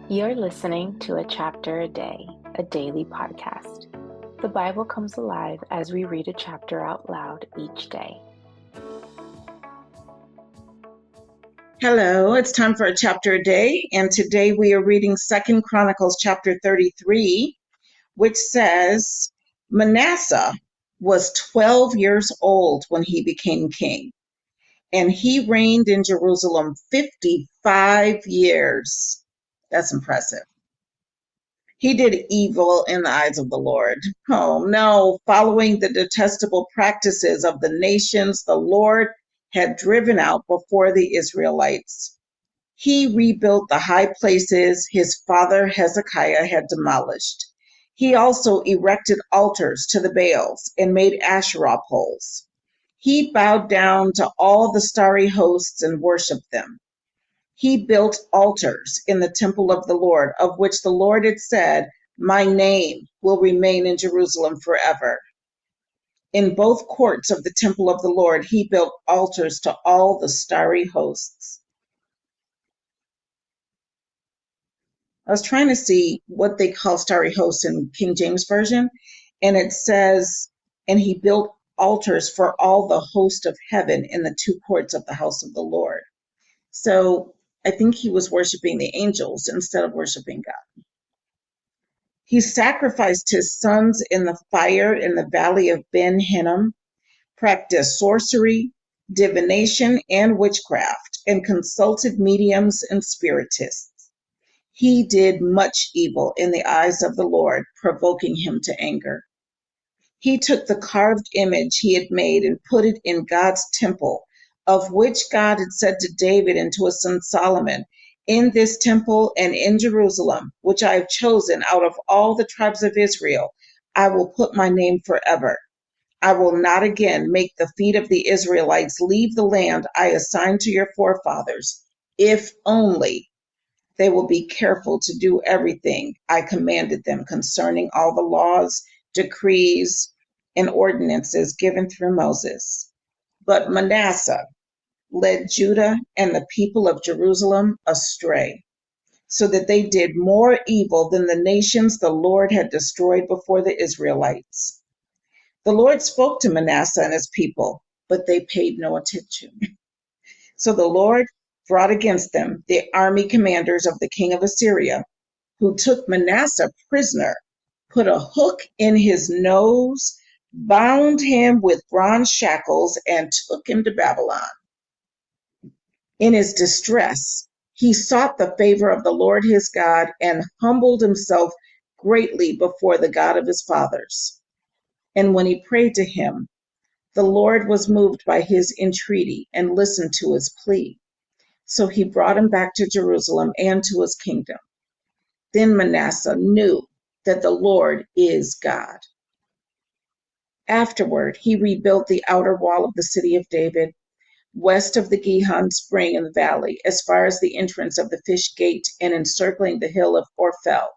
You're listening to A Chapter a Day, a daily podcast. The Bible comes alive as we read a chapter out loud each day. Hello, it's time for a chapter a day, and today we are reading 2 Chronicles chapter 33, which says, Manasseh was 12 years old when he became king, and he reigned in Jerusalem 55 years. That's impressive. He did evil in the eyes of the Lord. Oh no, following the detestable practices of the nations the Lord had driven out before the Israelites. He rebuilt the high places his father Hezekiah had demolished. He also erected altars to the Baals and made Asherah poles. He bowed down to all the starry hosts and worshiped them. He built altars in the temple of the Lord, of which the Lord had said, "My name will remain in Jerusalem forever." In both courts of the temple of the Lord, he built altars to all the starry hosts. I was trying to see what they call starry hosts in King James Version, and it says, and he built altars for all the host of heaven in the two courts of the house of the Lord. So I think he was worshiping the angels instead of worshiping God. He sacrificed his sons in the fire in the valley of Ben Hinnom, practiced sorcery, divination, and witchcraft, and consulted mediums and spiritists. He did much evil in the eyes of the Lord, provoking him to anger. He took the carved image he had made and put it in God's temple, of which God had said to David and to his son Solomon, "In this temple and in Jerusalem, which I have chosen out of all the tribes of Israel, I will put my name forever. I will not again make the feet of the Israelites leave the land I assigned to your forefathers, if only they will be careful to do everything I commanded them concerning all the laws, decrees, and ordinances given through Moses." But Manasseh led Judah and the people of Jerusalem astray, so that they did more evil than the nations the Lord had destroyed before the Israelites. The Lord spoke to Manasseh and his people, but they paid no attention. So the Lord brought against them the army commanders of the king of Assyria, who took Manasseh prisoner, put a hook in his nose, bound him with bronze shackles, and took him to Babylon. In his distress, he sought the favor of the Lord his God and humbled himself greatly before the God of his fathers. And when he prayed to him, the Lord was moved by his entreaty and listened to his plea. So he brought him back to Jerusalem and to his kingdom. Then Manasseh knew that the Lord is God. Afterward, he rebuilt the outer wall of the city of David, west of the Gihon spring in the valley, as far as the entrance of the fish gate and encircling the hill of Orphel.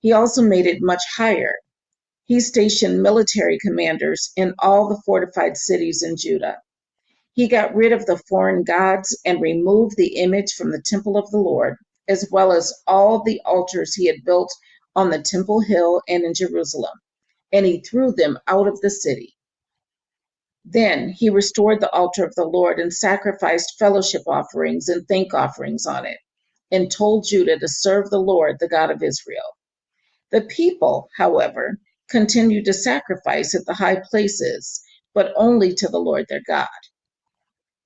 He also made it much higher. He stationed military commanders in all the fortified cities in Judah. He got rid of the foreign gods and removed the image from the temple of the Lord, as well as all the altars he had built on the temple hill and in Jerusalem, and he threw them out of the city. Then he restored the altar of the Lord and sacrificed fellowship offerings and thank offerings on it, and told Judah to serve the Lord, the God of Israel. The people, however, continued to sacrifice at the high places, but only to the Lord their God.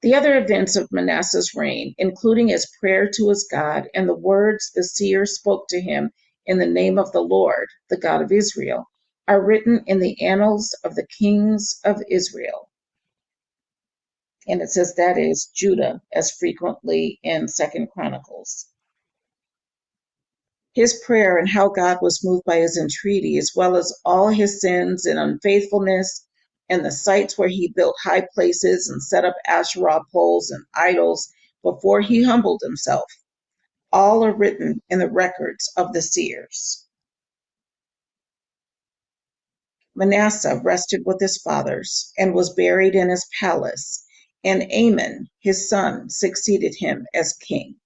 The other events of Manasseh's reign, including his prayer to his God and the words the seer spoke to him in the name of the Lord, the God of Israel, are written in the annals of the kings of Israel. And it says that is Judah, as frequently in 2 Chronicles. His prayer and how God was moved by his entreaty, as well as all his sins and unfaithfulness, and the sites where he built high places and set up Asherah poles and idols before he humbled himself, all are written in the records of the seers. Manasseh rested with his fathers and was buried in his palace, and Amon, his son, succeeded him as king.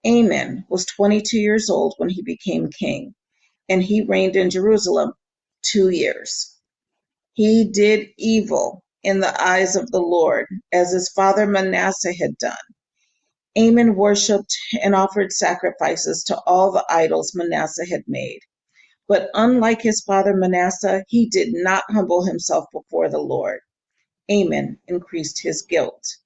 Amon was 22 years old when he became king, and he reigned in Jerusalem 2 years. He did evil in the eyes of the Lord, as his father Manasseh had done. Amon worshipped and offered sacrifices to all the idols Manasseh had made. But unlike his father Manasseh, he did not humble himself before the Lord. Amon increased his guilt.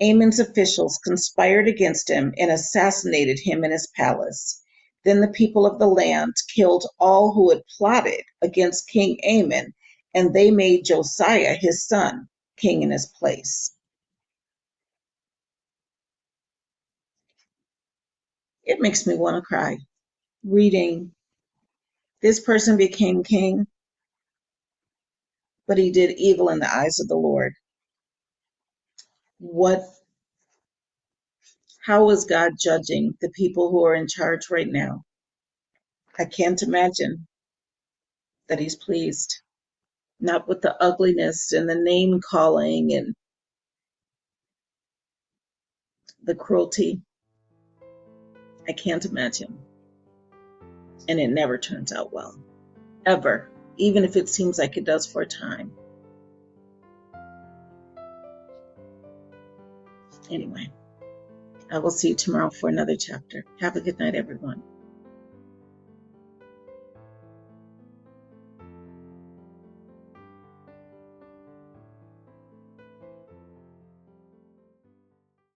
Amon's officials conspired against him and assassinated him in his palace. Then the people of the land killed all who had plotted against King Amon, and they made Josiah, his son, king in his place. It makes me want to cry reading this person became king, but he did evil in the eyes of the Lord. How is God judging the people who are in charge right now? I can't imagine that he's pleased. Not with the ugliness and the name calling and the cruelty. I can't imagine. And it never turns out well. Ever. Even if it seems like it does for a time. Anyway, I will see you tomorrow for another chapter. Have a good night, everyone.